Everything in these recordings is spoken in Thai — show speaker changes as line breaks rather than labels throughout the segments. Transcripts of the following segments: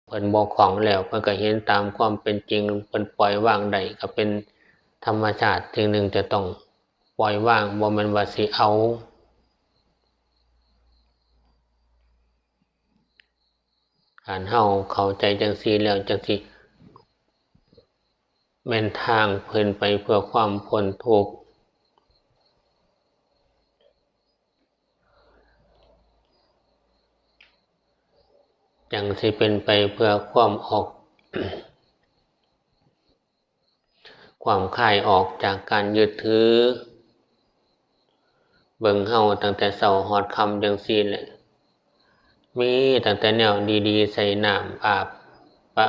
เพิ่นบ่คล้องแล้วเพิ่นก็เห็นตามความเป็นจริงเพิ่นปล่อยวางได้ก็เป็นธรรมชาติสิ่งหนึ่งจะต้องปล่อยวางบ่แม่นว่าสิเอาการเฮาเข้าใจจังซี่แล้วจังสิแม่นทางเพิ่นไปเพื่อความพ้นทุกข์จังสิเป็นไปเพื่อความออก ความคลายออกจากการยึดถือเบิ่งเฮาตั้งแต่เช้าฮอดค่ำจังซี่แหละมีตั้งแต่แนวดีๆใส่น้ำอาบปะ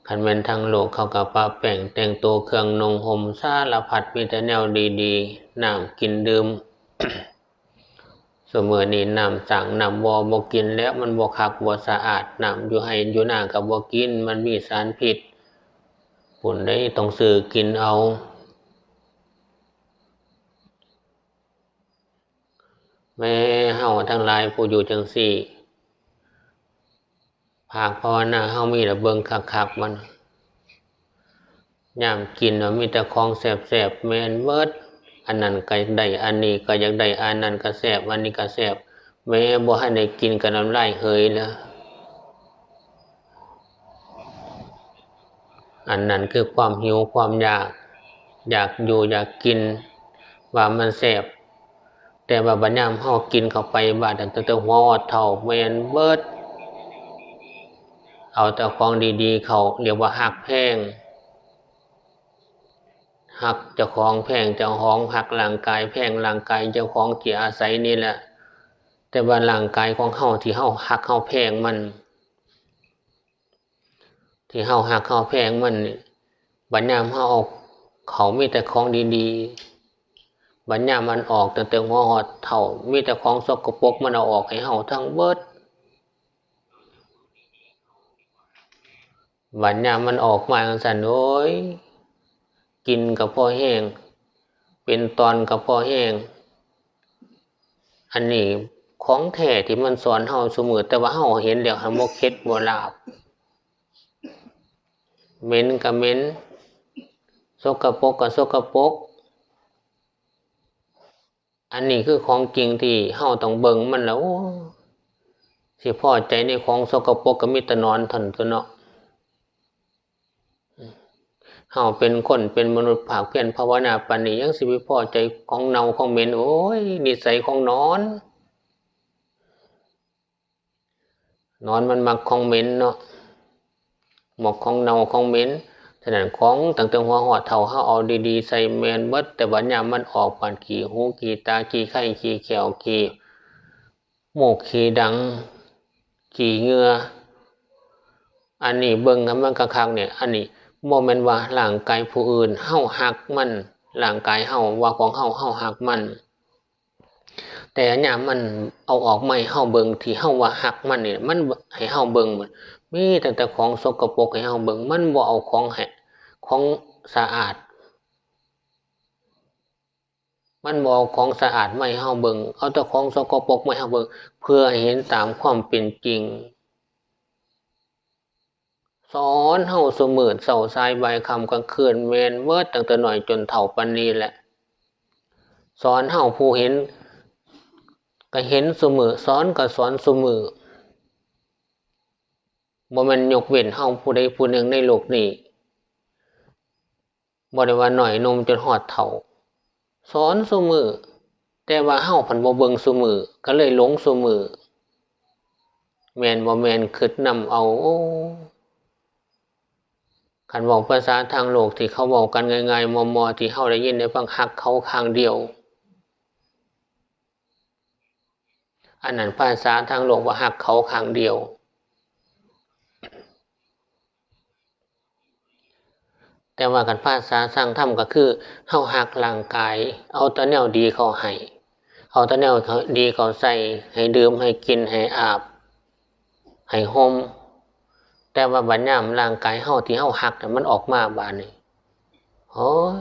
คันแม่นทางโลกเขาก็ปะแป้งแต่งตัวเครื่องนุ่งห่มสารพัดมีแต่แนวดีๆน้ำกินดื่ม ซุมื้อนี้น้ำสร้างน้ำบ่กินแล้วมันบ่คักบ่สะอาดน้ำอยู่ไร่อยู่นาก็บ่กินมันมีสารพิษพู้นเด้ต้องซื้อกินเอาแม้เฮาทั้งหลายผู้อยู่จังซี่ภาคภาวนาเฮามีแต่เบิ่งคักๆมันยามกินมีแต่ของแซ่บๆแม่นเบิดอันนั้นก็ได้อันนี้ก็อยากได้อันนั้นก็แซ่บอันนี้ก็แซ่บแม้บ่ทันได้กินก็น้ำลายเหยแล้วอันนั้นคือความหิวความอยากอยู่อยากกินว่ามันแซ่บแต่ว่าบัดยามเฮากินเข้าไปบาดตั้งแต่หัวฮอดเท้าแม่นเบิดเอาแต่ของดีๆเข้าเรียกว่าฮักแพงฮักเจ้าของแพงเจ้าของฮักร่างกายแพงร่างกายเจ้าของที่อาศัยนี่แหละแต่ว่าร่างกายของเฮาที่เฮาฮักเฮาแพงมันที่เฮาฮักเฮาแพงมันบัดยามเฮาเอาเขามีแต่ของดีๆบัดยามมันออกตั้งแต่หัวฮอดเท้ามีแต่ของสกปรกมันเอาออกให้เฮาทั้งเบิดบัดยามมันออกมาจังซั่นโอ๊ยกินก็พอแห้งเป็นตอนก็พอแห้งอันนี้ของแท้ที่มันสอนเฮาซุมื้อแต่ว่าเฮาเห็นแล้วหั้นบ่เข็ดบ่ลาบเหม็นก็เหม็นสกปรกก็สกปรกอันนี้คือของจริงที่เฮาต้องเบิ่งมันแล้วสิพอใจในของสกปรกก็มีแต่นอนเท่านั้นตัวเนาะเฮาเป็นคนเป็นมนุษย์ภาคเพียรภาวนาปานนี้ยังสิไปพอใจของเน่าของเหม็นโอ๊ยนิสัยของนอนมันมักของเหม็นเนาะมักของเน่าของเหม็นฉะนั้นของตั้งแต่หัวฮอดเท้าเฮาเอาดีๆใส่แม่นเบิดแต่บัดยามมันออกปานขี้หูขี้ตาขี้ไข้ขี้แก้วขี้มูกขี้ดังขี้เหงื่ออันนี้เบิ่งให้มันคักๆเนี่ยอันนี้บ่แม่นว่าร่างกายผู้อื่นเฮารักมันร่างกายเฮาว่าของเฮารักมันแต่ยามมันเอาออกมาให้เฮาเบิ่งที่เฮาว่ารักมันนี่มันให้เฮาเบิ่งมีตั้งแต่ของสกปรกให้เฮาเบิ่งมันบ่เอาของสะอาดมันบ่เอาของสะอาดมาให้เฮาเบิ่งเอาแต่ของสกปรกมาให้เฮาเบิ่งเพื่อให้เห็นตามความเป็นจริงสอนเฮาซุมื้อเช้าสายบ่ายค่ำกลางคืนแม่นเบิดตั้งแต่น้อยจนเฒ่าปานนี้แหละสอนเฮาผู้เห็นก็เห็นซุมื้อสอนก็สอนซุมื้อบ่แม่นยกเว้นเฮาผู้ใดผู้หนึ่งในโลกนี้บ่ได้ว่าน้อยหนุ่มจนฮอดเฒ่าสอนซุมื้อแต่ว่าเฮาพันบ่เบิ่งซุมื้อก็เลยหลงซุมื้อแม่นบ่แม่นคิดนำเอาโอ้คันเว้าภาษาทางโลกที่เขาเว้ากันง่ายๆมอๆที่เฮาได้ยินได้ฟังรักเขาข้างเดียวอันนั้นภาษาทางโลกว่ารักเขาข้างเดียวแต่ว่าคันภาษาทางธรรมก็คือเฮารักร่างกายเอาแต่แนวดีเข้าให้เอาแต่แนวดีเข้าใส่ให้ดื่มให้กินให้อาบให้ห่มแต่ว่าบัดยามร่างกายเฮาที่เฮารักน่ะมันออกมาบาดนี้โอ้ย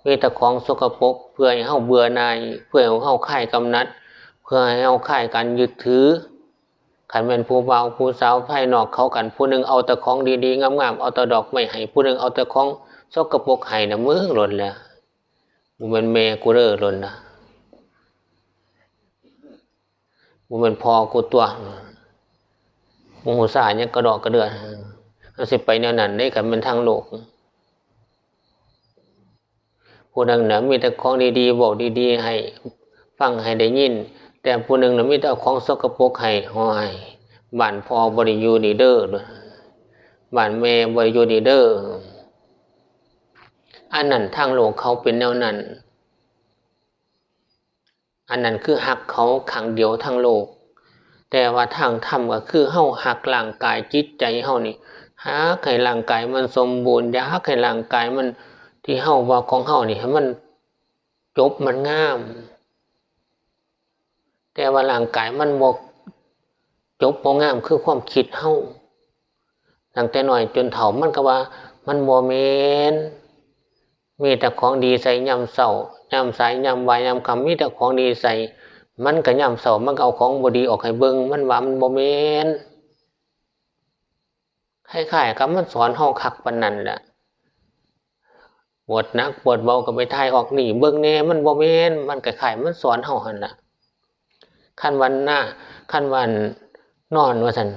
มีแต่ของสกปรกเพื่อให้เฮาเบื่อหน่ายเพื่อให้เฮาคลายกำหนัดเพื่อให้เฮาคลายการยึดถือ ขันแม่นผู้บ่าวผู้สาวภายนอกเขากันผู้หนึ่งเอาแต่ของดีๆงามๆเอาแต่ดอกไม้ให้ผู้หนึ่งเอาแต่ของสกปรกให้นะมึงหล่นแล้วบ่แม่นแม่กูเด้อหล่นนะบ่แม่นพ่อกูตัวโมโหสาเนี่ยกระดอกกระเดือมันสิไปแนวนั้นได้กันเป็นทางโลกผู้นึงน่ะมีแต่ของดีๆบอกดีๆให้ฟังให้ได้ยินแต่ผู้นึงน่ะมีแต่ของสกปรกให้ห้อยบ้านพ่อบ่ได้อยู่นี่เด้อบ้านแม่บ่ได้อยู่นี่เด้ออันนั้นทางโลกเขาเป็นแนวนั้นอันนั้นคือหักเขาขังเดียวทางโลกแต่ว่าทางธรรมก็คือเฮาหักร่างกายจิตใจเฮานี่หักให้ร่างกายมันสมบูรณ์อย่าหักให้ร่างกายมันที่เฮาว่าของเฮานี่ให้มันจบมันงามแต่ว่าร่างกายมันบ่จบบ่งามคือความคิดเฮาตั้งแต่น้อยจนเฒ่ามันก็ว่ามันบ่แม่นมีแต่ของดีใส่ยามเช้ายามสายยามบ่ายยามค่ำมีแต่ของดีใส่มันก็ยามเช้ามันก็เอาของบ่ดีออกให้เบิ่งมันว่ามันบ่แม่นคล้ายๆกับมันสอนเฮาคักปานนั้นแหละปวดหนักปวดเบาก็ไปทายออกนี่เบิ่งแน่มันบ่แม่นมันคล้ายๆมันสอนเฮาหั่นล่ะคันวันหน้าคันวันนอนว่าซั่น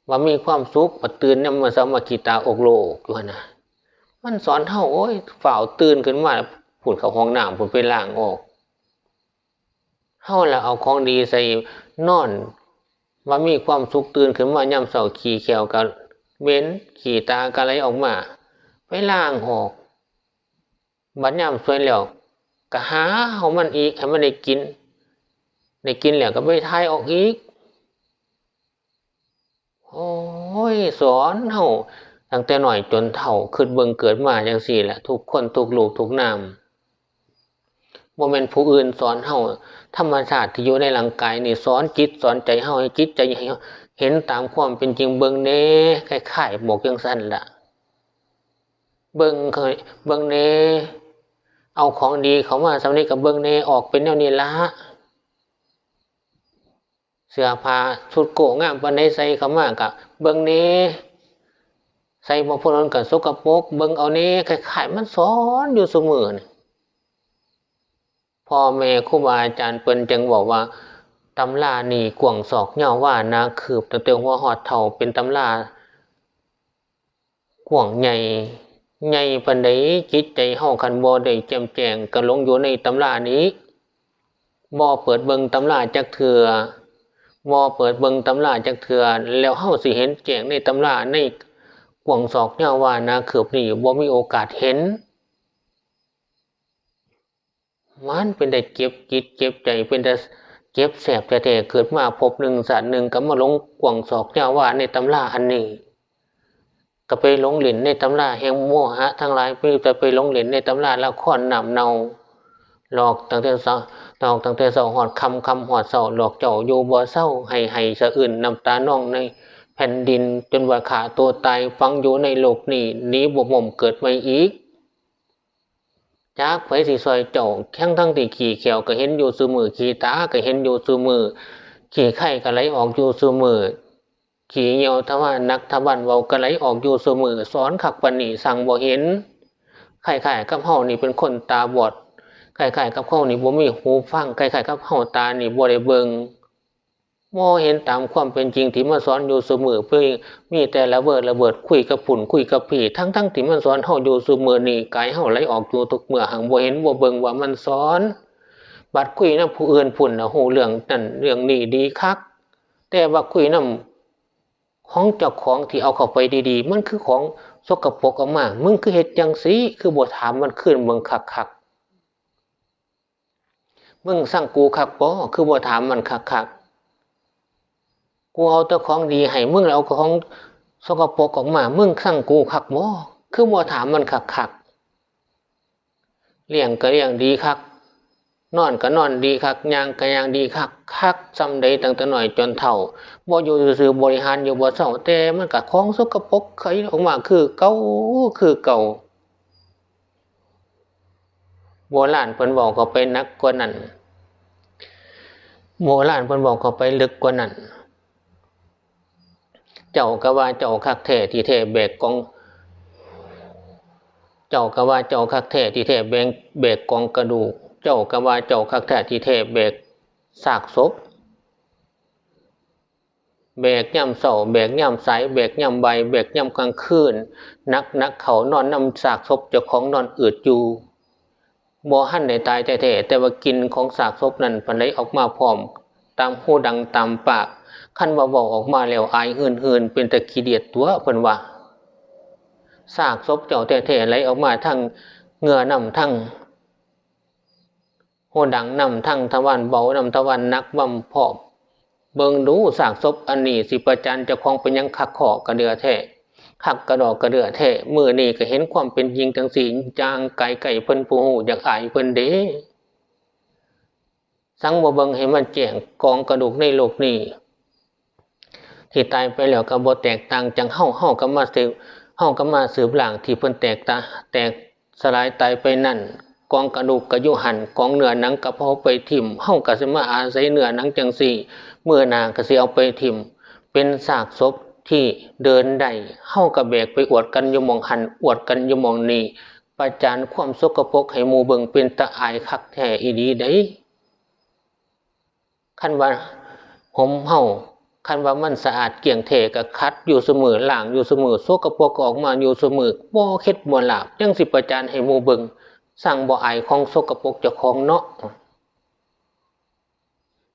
ว่ามีความสุขบ่ตื่นยามมื้อเช้ามาขี้ตาอกโลกอยู่หั่นน่ะมันสอนเฮาโอ้ยฝ้าวตื่นขึ้นมาพูดเข้าห้องน้ำพูดไปล้างออกเฮาล่ะเอาของดีใส่นอนว่ามีความสุขตื่นขึ้นมายามเช้าขี้แขวก็เหม็นขี้ตาก็ไหลออกมาไปล้างออกบัดยามสวยแล้วก็หาเอามันอีกให้มันได้กินแล้วก็ไปทายออกอีกโอ้ยสอนเฮาตั้งแต่น้อยจนเฒ่าคิดเบิ่งเกิดมาจังซี่แหละทุกคนทุกลูกทุกนามบ่แม่นผู้อื่นสอนเฮาธรรมชาติที่อยู่ในร่างกายนี่สอนจิตสอนใจเฮาให้จิตใจให้เห็นตามความเป็นจริงเบิ่งแหน่คล้ายๆบอกจังซั่นล่ะเบิ่งเคยเบิ่งแหน่เอาของดีเข้ามาสำนี้ก็เบิ่งแหน่ออกเป็นแนวนี้ล่ะเสื้อผ้าชุดโกงามปานใดใส่เข้ามาก็เบิ่งแหน่ใส่บ่พอนั้นก็สกปรกเบิ่งเอาแหน่คล้ายๆมันสอนอยู่ซุมื้อนี่พ่อแม่ครูบาอาจารย์เพิ่นจึงบอกว่าตำรานี่กว้างศอกยาวว่านาคืบตั้งแต่หัวฮอดเฒ่าเป็นตำรากว้างใหญ่ปานใดจิตใจเฮาคันบ่ได้แจ่มแจ้งก็หลงอยู่ในตำรานี้บ่เปิดเบิ่งตำราจักเทื่อแล้วเฮาสิเห็นแจ้งในตำราในกว้างศอกยาวว่านาคืบนี่บ่มีโอกาสเห็นมันเป็นได้เก็บจิตเก็บใจเป็นแต่เก็บแสบแท้ๆเกิดมาพบหนึ่งชาติหนึ่งก็มาหลงกว้างศอกยาวว่าในตำราอันนี้ก็ไปหลงเล่นในตำราแห่งโมหะทั้งหลายไปหลงเล่นในตำราละครน้ำเนาหลอกตั้งแต่เช้าหอดคำหอดเช้าหลอกเจ้าอยู่บ่เศร้าให้สะอื่นน้ำตาน้องในแผ่นดินจนว่าขาตัวตายฟังอยู่ในโลกนี้หนีบ่ม่มเกิดไม่อีกจากไผสิซอยเจ้าทั้งที่ขี้แขวก็เห็นอยู่ซุมื้อขี้ตาก็เห็นอยู่ซุมื้อขี้ไข้ก็ไหลออกอยู่ซุมื้อขี้เหี่ยวทว่านักทบันเว้าก็ไหลออกอยู่ซุมื้อสอนคักปานนี้สั่งบ่เห็นคล้ายๆกับเฮานี่เป็นคนตาบอดคล้ายๆกับเฮานี่บ่มีหูฟังคล้ายๆกับเฮาตานี่บ่ได้เบิ่งบ่เห็นตามความเป็นจริงที่มันสอนอยู่ซุมื้อเพิ่นมีแต่ระเบิดคุยกับฝุ่นคุยกับผีทั้งที่มันสอนเฮาอยู่ซุมื้อนี้กายเฮาไหลออกอยู่ทุกเมื่อหังบ่เห็นบ่เบิ่งว่ามันสอนบัดคุยนำผู้อื่นพุ่นน่ะฮู้เรื่องนั้นเรื่องนี้ดีคักแต่ว่าคุยนำของเจ้าของที่เอาเข้าไปดีๆมันคือของสกปรกออกมามึงคือเฮ็ดจังซี่คือบ่ถามมันคืนเบิ่งคักๆมึงสั่งกูคักบ่คือบ่ถามมันคักๆกูเอาแต่ของดีให้มึงแล้วเอาของสกปรกออกมามึงสั่งกูคักบ่คือบ่ถามมันคักๆเลี้ยงก็เลี้ยงดีคักนอนก็นอนดีคักย่างก็ย่างดีคักซำใดตั้งแต่น้อยจนเฒ่าบ่อยู่ซื่อๆบริหารอยู่บ่เซาแต่มันก็ของสกปรกไขออกมาคือเก่าโบราณเพิ่นเว้าเข้าไปหนักกว่านั้นโบราณเพิ่นเว้าเข้าไปลึกกว่านั้น เจ้าก็ว่าเจ้าคักแท้ที่แท้แบกกองเจ้าก็ว่าเจ้าคักแท้ที่แท้แบกกองกระดูกเจ้าก็ว่าเจ้าคักแท้ที่แท้แบกซากศพแบกย่ำเสาแบกย่ำสายแบกย่ำใบแบกย่ำกลางคืนนักเขานอนนำซากศพเจ้าของนอนอืดอยู่บ่หันได้ตายแท้ๆแต่ว่ากินของซากศพนั้นพันได้ออกมาพร้อมตามหูดังตามปากคันว่าเว้าออกมาแล้วอายหืนเป็นตะขี้เดียดตัวเพิ่นว่าซากศพเจ้าแท้ๆไหลออกมาทั้งเหงื่อนำทั้งหูดังนำทั้งทวารเบานำทวารหนักบำพร้อมเบิ่งดูซากศพอันนี้สิประจันเจ้าของเป็นหยังคักขอกระเดือแท้คักกระดอกกระเดือแท้มื้อนี้ก็เห็นความเป็นจริงจังซี่จางไก่เพิ่นผู้ฮู้อยากอายเพิ่นเด้สังบ่เบิ่งให้มันแจ้งกองกระดูกในโลกนี้ที่ตายไปแล้วก็บ่แตกต่างจากเฮาก็มาสืบล้างที่เพิ่นแตกสลายตายไปนั่นกองกระดูกก็อยู่หั่นกองเนื้อหนังก็เผาไปทิ่มเฮาก็สิมาอาศัยเนื้อหนังจังซี่มื้อหน้าก็สิเอาไปทิ่มเป็นซากศพที่เดินได้เฮาก็แบกไปอวดกันอยู่หม้องหั่นอวดกันอยู่หม้องนี้ประจานความสกปรกให้หมู่เบิ่งเป็นตาอายคักแท้อีหลีเด้คันว่าเฮาคันว่ามันสะอาดเกลี่ยงแท้ก็คัดอยู่เสมอล้างอยู่เสมอสกปรกออกมาอยู่เสมอบ่เค็ดบ่ลาบจังสิประจานให้หมู่เบิ่งสั่งบ่อายของสกปรกเจ้าของเนาะ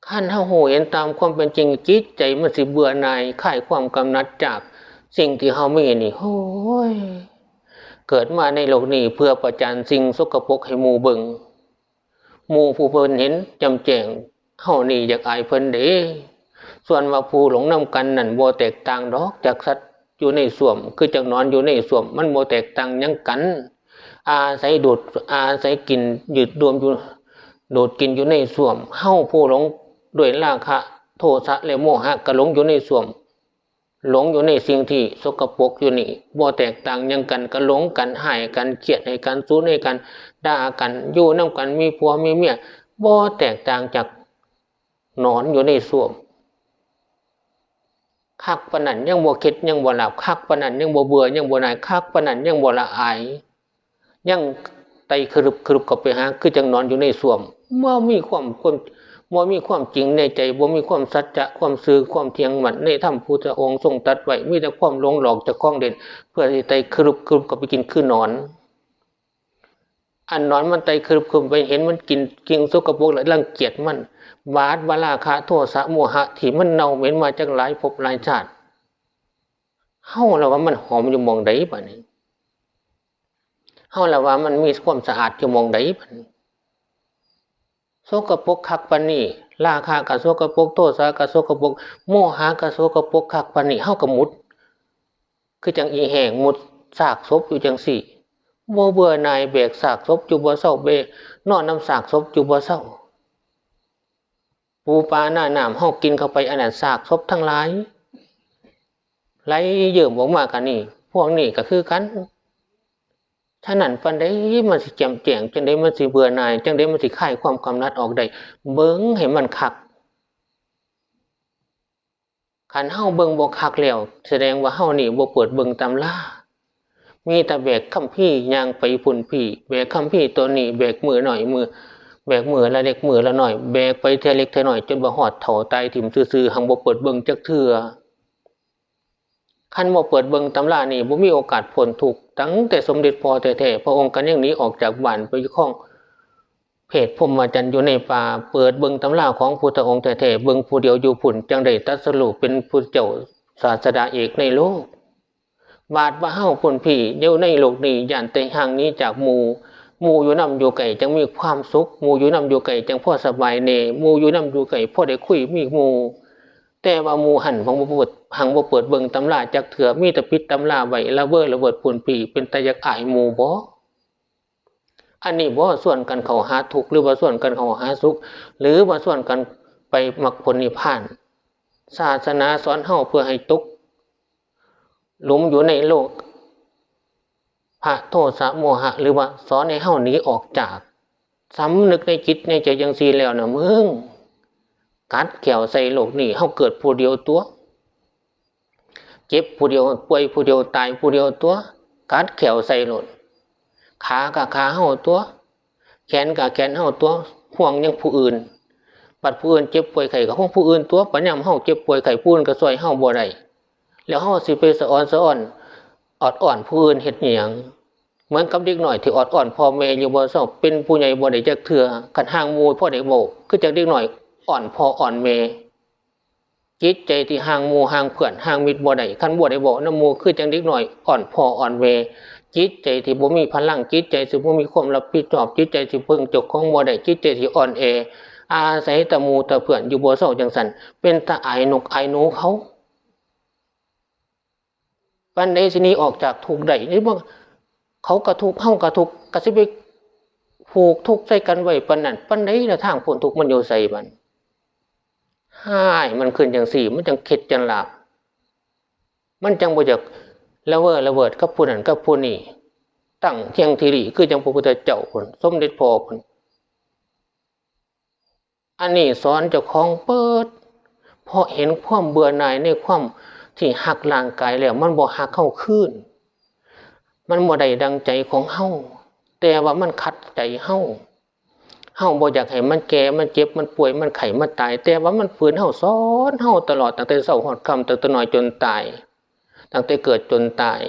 คันเฮาฮู้เห็นตามความเป็นจริงจิตใจมันสิเบื่อหน่ายคลายความกำนัดจากสิ่งที่เฮามีนี่โอ้ยเกิดมาในโลกนี้เพื่อประจานสิ่งสกปรกให้หมู่เบิ่งหมู่ผู้เพิ่นเห็นจำแจ้งเฮานี่อยากอายเพิ่นเด้ส่วนว่าผู้หลงนำกันนั่นบ่แตกต่างดอกจากสัตว์อยู่ในส้วมคือจักนอนอยู่ในส้วมมันบ่แตกต่างหยังกันอาศัยกินยืดรวมอยู่โดดกินอยู่ในส้วมเฮาผู้หลงด้วยราคะโทสะและโมหะก็หลงอยู่ในส้วมหลงอยู่ในสิ่งที่สกปรกอยู่นี่บ่แตกต่างหยังกันก็หลงกันหายกันเครียดให้กันสูญให้กันด่ากันอยู่นำกันมีผัวมีเมียบ่แตกต่างจากนอนอยู่ในส้วมคักปานนั้นยังบ่เข็ดยังบ่หลับคักปานนั้นยังบ่เบื่อยังบ่หน่ายคักปานนั้นยังบ่ละอายยังไตครึบเข้าไปหาคือจังนอนอยู่ในส้วมบ่มีความจริงในใจบ่มีความสัจจะความซื่อความเที่ยงมั่นในธรรมพุทธองค์ทรงตรัสไว้มีแต่ความหลงหลอกจากของเด่นเพื่อที่ไตครึบเข้าไปกินคือนอนอันนอนมันไตครึบไปเห็นมันกินสกปรกแล้วรังเกียจมันบาดวราคะโทสะโมหะที่มันเน่าเหม็นมาจากหลายภพหลายชาติเฮาแล้วว่ามันหอมอยู่หม้องใดบัดนี้เฮาแล้วว่ามันมีความสะอาดอยู่หม้องใดบัดนี้สกปรกคักปานนี้ราคะก็สกปรกโทสะก็สกปรกโมหะก็สกปรกคักปานนี้เฮาก็มุดคือจังอีแห้งมุดซากศพอยู่จังซี่บ่เบื่อหน่ายแบกซากศพอยู่บ่เซาเบนอนนำซากศพอยู่บ่เซาปูปลาหน้าน้ำเฮากินเข้าไปอันนั้นซากศพทั้งหลายไหลเยิ้มออกมากันนี่พวกนี้ก็คือกันฉะนั้นปานใดมันสิแจ่มแจ้งจังได๋มันสิเบื่อหน่ายจังได๋มันสิคลายความกำหนัดออกได้เบิ่งให้มันคักคันเฮาเบิ่งบ่คักแล้วแสดงว่าเฮานี่บ่เปิดเบิ่งตำรามีแต่แบกคัมภีร์ย่างไปพุ่นพี่แบกคัมภีร์ตัวนี้แบกมือหน่อยมือแบกมือละเล็กมือละน้อยแบกไปเท่าเล็กเท่าน้อยจนบ่ฮอดเฒ่าตายถิ่มซื่อๆหังบ่เปิดเบิ่งจักเทื่อคันบ่เปิดเบิ่งตำรานี่บ่มีโอกาสพ้นทุกข์ตั้งแต่สมเด็จพ่อแท้ๆพระองค์ก็ยังหนีออกจากบ้านไปอยู่ของเพศพรหมจรรย์อยู่ในป่าเปิดเบิ่งตำราของพุทธองค์แท้ๆเบิ่งผู้เดียวอยู่พุ่นจังได้ตรัสรู้เป็นพุทธเจ้าศาสดาเอกในโลกบาดว่าเฮาพุ่นพี่อยู่ในโลกนี้ย่านแต่ห่างนี้จากหมู่อยู่นำอยู่ไกลจังมีความสุขหมู่อยู่นำอยู่ไกลจังพอสบายแน่หมู่อยู่นำอยู่ไกลพอได้คุยมีหมู่แต่ว่าหมู่หันของบ่เปิดเบิ่งตำราจักเถื่อมีแต่ปิดตำราไว้ละเบ้อละเบิดพุ่นพี่เป็นตาอยากอายหมู่บ่อันนี้บ่ส่วนกันเข้าหาทุกข์หรือว่าส่วนกันเข้าหาสุขหรือว่าส่วนกันไปมรรคผลนิพพานศาสนาสอนเฮาเพื่อให้ตกหลุมอยู่ในโลกพระโทสะโมหะหรือว่าสอนให้เฮาหนีออกจากสำนึกในจิตในใจจังซี่แล้วนะมึงกัดแขวใส่โลกนี่เฮาเกิดผู้เดียวตัว เจ็บผู้เดียวป่วยผู้เดียวตายผู้เดียวตัวกัดแขวใส่หล่นขากับขาเห่าตัวแขนกับแขนเห่าตัวห่วงยังผู้อื่นปัดผู้อื่นเจ็บป่วยไข้กับห้องผู้อื่นตัวปัญญามเห่าเจ็บป่วยไข้ผู้อื่นก็ซอยเห่าบ่ได้แล้วเห่าสิไปสะอ่อนออดอ่อนผู้อื่นเฮ็ดหยังเหมือนกับเด็กหน่อยที่ออดอ่อนพ่อแม่อยู่บ่เศร้าเป็นผู้ใหญ่บ่ได้จักเทื่อคันห่างหมู่พ่อได้โบคือจักเด็กหน่อยอ่อนพ่ออ่อนแม่จิตใจที่ห่างหมู่ห่างเพื่อนห่างมิตรบ่ได้คันบ่ได้บ่นำหมู่คือจังเด็กหน่อยอ่อนพ่ออ่อนแม่จิตใจที่บ่มีพลังจิตใจที่บ่มีความรับผิดชอบจิตใจที่เพิ่งเจ้าของบ่ได้จิตใจที่อ่อนแออาศัยแต่หมู่แต่เพื่อนอยู่บ่เศร้าจังซั่นเป็นตาอายนกอายหนูเขาปันใดสิหนีออกจากทุกข์ได้นี่บ่เขากระทุกข์เฮากระทุกข์ก็สิไปผูกทุกข์ใส่กันไว้ปานนั้นปานใดล่ะทางพ้นทุกข์มันอยู่ไสบัดห้ายมันขึ้นจังซี่มันจังเข็ดจังหลาบมันจังบ่อยากละเวิดกับผู้นั้นกับผู้นี้ตั้งเที่ยงทีรีคือจังพระพุทธเจ้าพุ่นสมเด็จพ่อพุ่นอันนี้สอนเจ้าของเปิดเพราะเห็นความเบื่อหน่ายในความที่หักร่างกายแล้วมันบ่หักเข้าคืนมันบ่ได้ดังใจของเฮาแต่ว่ามันขัดใจเฮาบ่อยากให้มันแก่มันเจ็บมันป่วยมันไข้มันตายแต่ว่ามันฝืนเฮาสอนเฮาตลอดตั้งแต่เช้าฮอดค่ำตั้งแต่น้อยจนตายตั้งแต่เกิดจนตาย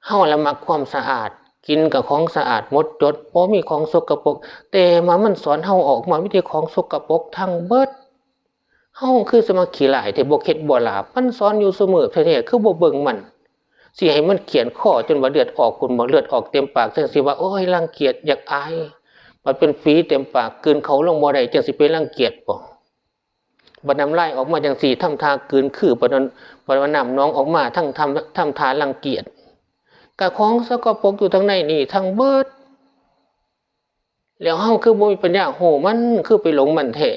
เฮาละมักความสะอาดกินกับของสะอาดหมดจดบ่มีของสกปรกแต่มันสอนเฮาออกมาวิธีของสกปรกทั้งเบิดเฮาคือสมาขี้หลายที่บ่เข็ดบ่หลาบมันสอนอยู่เสมอแท้ๆคือบ่เบิ่งมันสิให้มันเขียนข้อจนว่าเลือดออกคุณบ่เลือดออกเต็มปากจังสิว่าโอ้ยรังเกียจอยากอายมันเป็นฝีเต็มปากกลืนเขาลงบ่ได้จังสิไปรังเกียจบ่บัดน้ำลายออกมาจังสี่ทำทากลืนคือบัดน้ำน้องออกมาทั้งทำทารังเกียจกะของสกปรกอยู่ทั้งในนี่ทั้งเบิดแล้วเฮาคือบ่มีปัญญาโหมันคือไปหลงมันแท้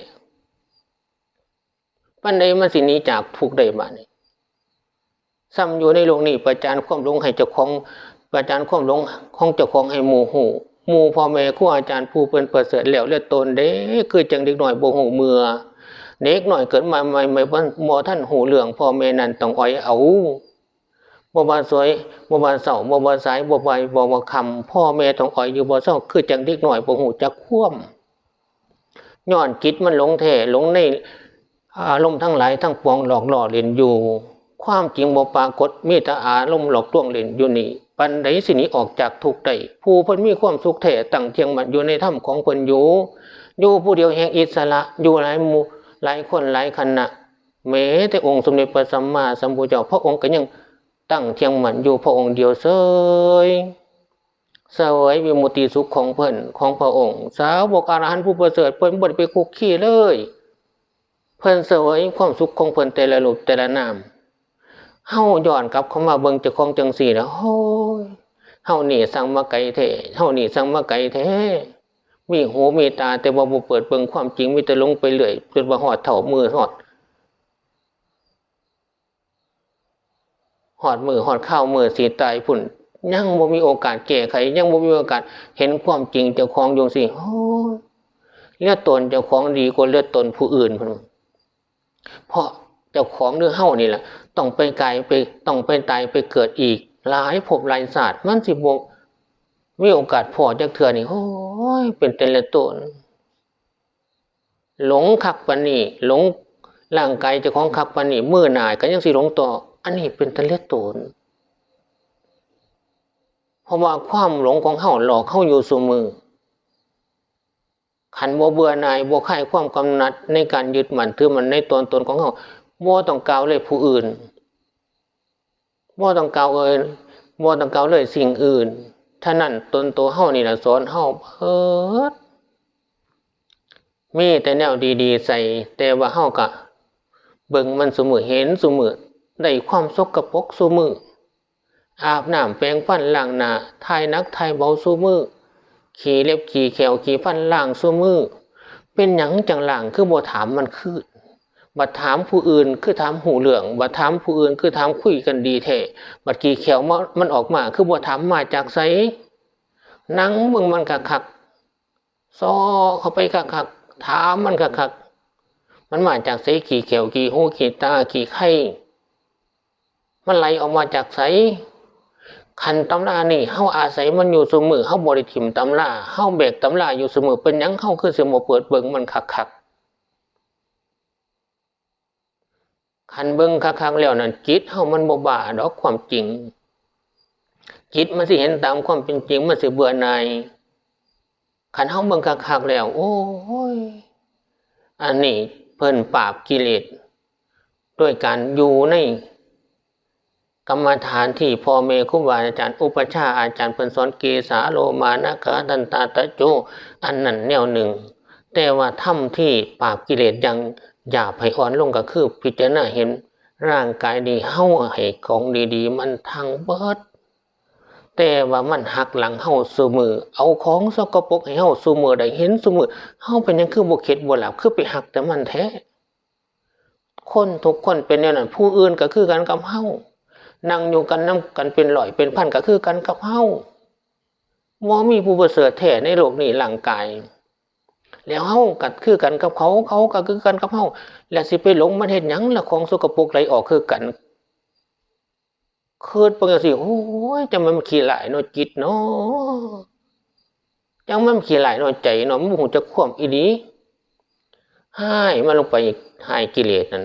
ปานใดมันสิหนีจากทุกข์ได้บัดนี้ซ้ำอยู่ในโลกนี้ประจานความหลงให้เจ้าของประจานความหลงของเจ้าของให้หมู่ฮู้หมู่พ่อแม่ครูอาจารย์ผู้เพิ่นประเสริฐแล้วเลือดตนเด้คือจังเด็กน้อยบ่ฮู้เมื่อเด็กน้อยเกิดมาใหม่บ่ทันฮู้เรื่องพ่อแม่นั้นต้องอ้อยเอาบ่ว่าสวยบ่ว่าเศร้าบ่ว่าสายบ่ว่าค่ำพ่อแม่ต้องอ้อยอยู่บ่เศร้าคือจังเด็กน้อยบ่ฮู้จักความย้อนจิตมันหลงแท้หลงในอารมณ์ทั้งหลายทั้งปวงหลอกล่อเล่นอยู่ความจริงบ่ปรากฏมีแต่อารมณ์หลอกลวงเล่นอยู่นี่ปันใดสิหนีออกจากทุกข์ได้ผู้เพิ่นมีความสุขแท้ตั้งเที่ยงมั่นอยู่ในธรรมของเพิ่นอยู่ผู้เดียวแห่งอิสระอยู่หลายหมู่หลายคนหลายคณะแม้แต่องค์สมเด็จพระสัมมาสัมพุทธเจ้าพระองค์ก็ยังตั้งเที่ยงมั่นอยู่พระองค์เดียวเสวยวิมุตติสุขของเพิ่นของพระองค์สาวกอรหันต์ผู้ประเสริฐเพิ่นบ่ได้ไปคุกคีเลยเพิ่นเสวยความสุขของเพิ่นแต่ละรูปแต่ละนามเฮาย้อนกลับเข้ามาเบิ่งเจ้าของจังซี่แล้วโอ้ยเฮานี่สั่งมาไกลแท้เฮานี่สั่งมาไกลแท้มีหูมีตาแต่ว่าบ่เปิดเบิ่งความจริงมีแต่ลงไปเรื่อยจนว่าฮอดเฒ่ามือฮอดมือฮอดข้าวมือสิตายพุ่นยังบ่มีโอกาสแก้ไขยังบ่มีโอกาสเห็นความจริงเจ้าของอยู่สิโอ้ยเลือดตนเจ้าของดีกว่าเลือดตนผู้อื่นพุ่นเพราะเจ้าของหรือเฮานี่แหละต้องไปไกลไปต้องไปตายไปเกิดอีกหลายภพหลายชาติมันสิบ่มีโอกาสพอจักเทื่อนี่โอ้ยเป็นแต่ละตนหลงคักปานนี้หลงร่างกายเจ้าของคักปานนี้มื้อหน้าก็ยังสิหลงต่ออันนี้เป็นแต่ละตนเพราะว่าความหลงของเฮาหลอกเฮาอยู่เสมอขันบ่เบื่อหน่ายบ่คลายความกำหนัดในการยึดมั่นถือมันในตนของเฮาบ่ต้องกล่าวเลยผู้อื่นบ่ต้องกล่าวบ่ต้องกล่าวเลยสิ่งอื่นท่านั้นตนตัวเฮานี่ล่ะสอนเฮาเพิดมีแต่แนวดีๆใส่แต่ว่าเฮาก็เบิ่งมันซุมื้อเห็นซุมื้อได้ความสกปรกซุมื้ออาบน้ำแปรงฟันล้างหน้าถ่ายหนักถ่ายเบาซุมื้อขี้เล็บขี้แขวขี้ฟันล้างซุมื้อเป็นหยังจังล้างคือบ่ถามมันคือบัดถามผู้อื่นคือถามหูเรื่องบัดถามผู้อื่นคือถามคุยกันดีแท้บัดขี้แขวมันออกมาคือบ่ถามมาจากไสนั่งเบิ่งมันคักๆซ้อเข้าไปคักๆถามมันคักๆมันมาจากไสขี้แขวขี้หูขี้ตาขี้ไข้ มันไหลออกมาจากไสคันตำรานี่เฮาอาศัยมันอยู่เสมอเฮาบ่ได้ถิ่มตำราเฮาแบกตำราอยู่เสมอเป็นหยังเฮาคือสิบ่เปิดเบิ่งมันคักๆคันเบิ่งคักๆแล้วนั่นจิตเฮามันบ่บ้าดอกความจริงจิตมันสิเห็นตามความเป็นจริงมันสิเบื่อหน่ายคันเฮาเบิ่งคักๆแล้วโอ้ยอันนี้เพิ่นปราบกิเลสด้วยการอยู่ในกรรมฐานที่พ่อแม่ครูบาอาจารย์อุปชาอาจารย์เพิ่นสอนเกสาโลมานะกะตันตาตะโจอันนั้นแนวหนึ่งแต่ว่าธรรมที่ปราบกิเลสยังหยาบให้อ่อนลงก็คือพิจารณาเห็นร่างกายนี้เฮาให้ของดีๆมันทั้งเบิดแต่ว่ามันหักหลังเฮาซุมื้อเอาของสกปรกให้เฮาซุมื้อได้เห็นซุมื้อเฮาเป็นหยังคือบ่เข็ดบ่หลับคือไปหักแต่มันแท้คนทุกคนเป็นแนวนั้นผู้อื่นก็คือกันกับเฮานั่งอยู่กันนำกันเป็นร้อยเป็นพันก็คือกันกับเฮาบ่มีผู้ประเสริฐแท้ในโลกนี้ร่างกายแล้วเฮาก็คือกันกับเขาเขาก็คือกันกับเฮาแล้วสิไปหลงมันเฮ็ดหยังล่ะของสกปรกไหลออกคือกันคิดเบิ่งจังซี่โอ้ยจังมันขี้หลายเนาะจิตเนาะจังมันขี้หลายเนาะใจเนาะมันบ่ฮู้จักความอีหลีให้มันลงไปให้กิเลสนั่น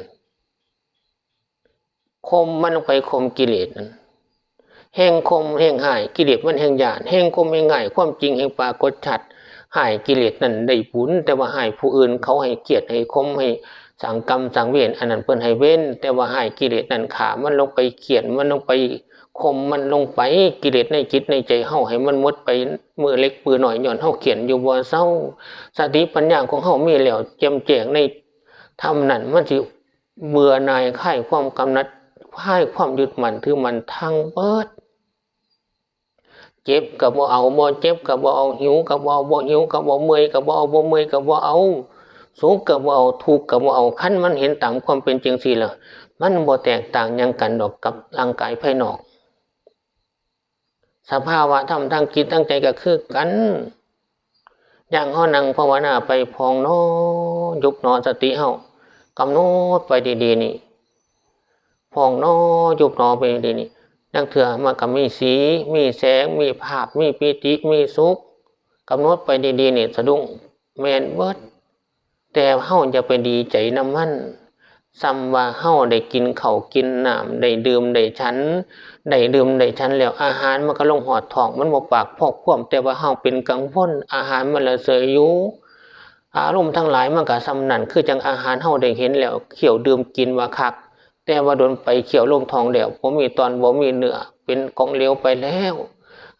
คมมันลงไปข่มกิเลสนั่นแห่งคมแห่งหายกิเลสมันแห่งหยาดแห่งคมแห่งง่ายความจริงแห่งปรากฏชัดหายกิเลสนั่นได้ผลแต่ว่าหายผู้อื่นเขาให้เกียรติให้คมให้สังกรรมสังเวรอันนั้นเพิ่นให้เว้นแต่ว่าหายกิเลสนั่นขามันลงไปเขียนมันลงไปคมมันลงไปกิเลสในจิตในใจเฮาให้มันหมดไปมือเล็กมือน้อยย้อนเฮาเขียนอยู่บ่เซาสติปัญญาของเฮามีแล้วแจ่มแจ้งในธรรมนั้นมันสิเบื่อหน่ายคลายความกำหนัดคลายความยึดมั่นถือมั่นทั้งเบิดเจ็บก็บ่เอาบ่เจ็บก็บ่เอาหิวก็บ่เอาบ่หิวก็บ่เมื่อยก็บ่เอาบ่เมื่อยก็บ่เอาสุขก็บ่เอาทุกข์ก็บ่เอาคันมันเห็นตามความเป็นจริงสิล่ะมันบ่แตกต่างหยังกันดอกกับร่างกายภายนอกสภาวะธรรมทางจิตทางใจก็คือกันอย่างเฮานั่งภาวนาไปพองเนาะยุบเนาะสติเฮากำหนดไปดีๆนี่พองเนาะยุบเนาะไปดีๆนี่นังเถื่อมันก็มีสีมีแสงมีภาพมีปิติมีสุขกำหนดไปดีๆนี่สะดุ้งแม่นเบิดแต่เฮาจะไปดีใจนำมันซ้ำว่าเฮาได้กินข้าวกินน้ำได้ดื่มได้ฉันได้ดื่มได้ฉันแล้วอาหารมันก็ลงหอดท้องมันบ่ปากพอกความแต่ว่าเฮาเป็นกังวลอาหารมันละเสยอยู่อารมณ์ทั้งหลายมันก็ซ้ำนั่นคือจังอาหารเฮาได้เห็นแล้วเคี่ยวดื่มกินว่าคักแต่ว่าโดนไปเคี่ยวลงท้องแล้วบ่มีตอนบ่มีเนื้อเป็นของเหลวไปแล้ว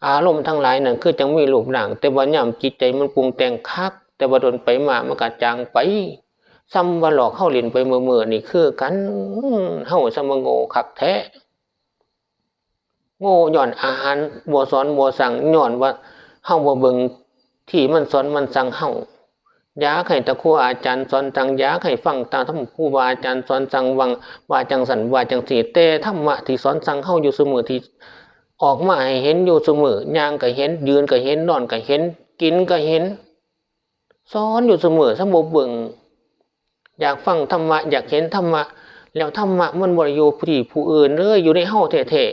อารมณ์ทั้งหลายนั่นคือจังมีรูปร่างแต่ว่ายามจิตใจมันปรุงแต่งคักแต่ว่าโดนไปมามันก็จางไปซ้ำว่าหลอกเฮาเล่นไปมื้อๆนี่คือกันเฮาซ้ำว่าโง่คักแท้โง่ย้อนอาหารบ่สอนบ่สั่งย้อนว่าเฮาบ่เบิ่งที่มันสอนมันสั่งเฮาอยากให้ตะครูอาจารย์สอนสั่งอยากให้ฟังตามธรรมครูบาอาจารย์สอนสั่งวังว่าจังสันว่าจังสีแต่ธรรมะที่สอนสั่งเฮาอยู่เสมอที่ออกมาให้เห็นอยู่เสมอย่างก็เห็นยืนก็เห็นนอนก็เห็นกินก็เห็นสอนอยู่เสมอทั้งบ่เบิ่งอยากฟังธรรมะอยากเห็นธรรมะแล้วธรรมะมันบ่ได้อยู่ที่ผู้อื่นเลยอยู่ในเฮาแท้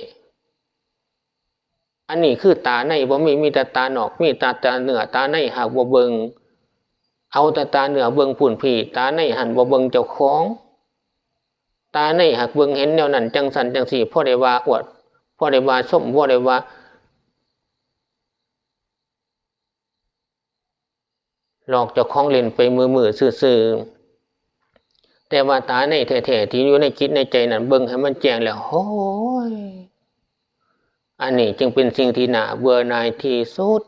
ๆอันนี้คือตาในบ่มีแต่ตานอกมีตาเนื้อตาในหากบ่เบิ่งเอาแต่ตาเนื้อเบิ่งผุ่นผีตาในหันบ่เบิ่งเจ้าของตาในหักเบิ่งเห็นแนวนั้นจังสันจังสี่พ่อได้ว่าอวดพ่อได้ว่าส้มพ่อได้ว่าหลอกเจ้าของเล่นไปมือซื่อๆแต่ว่าตาในแท้ๆที่อยู่ในจิตในใจนั้นเบิ่งให้มันแจ้งแล้วโอ้ยอันนี้จึงเป็นสิ่งที่น่าเบื่อหน่ายที่สุด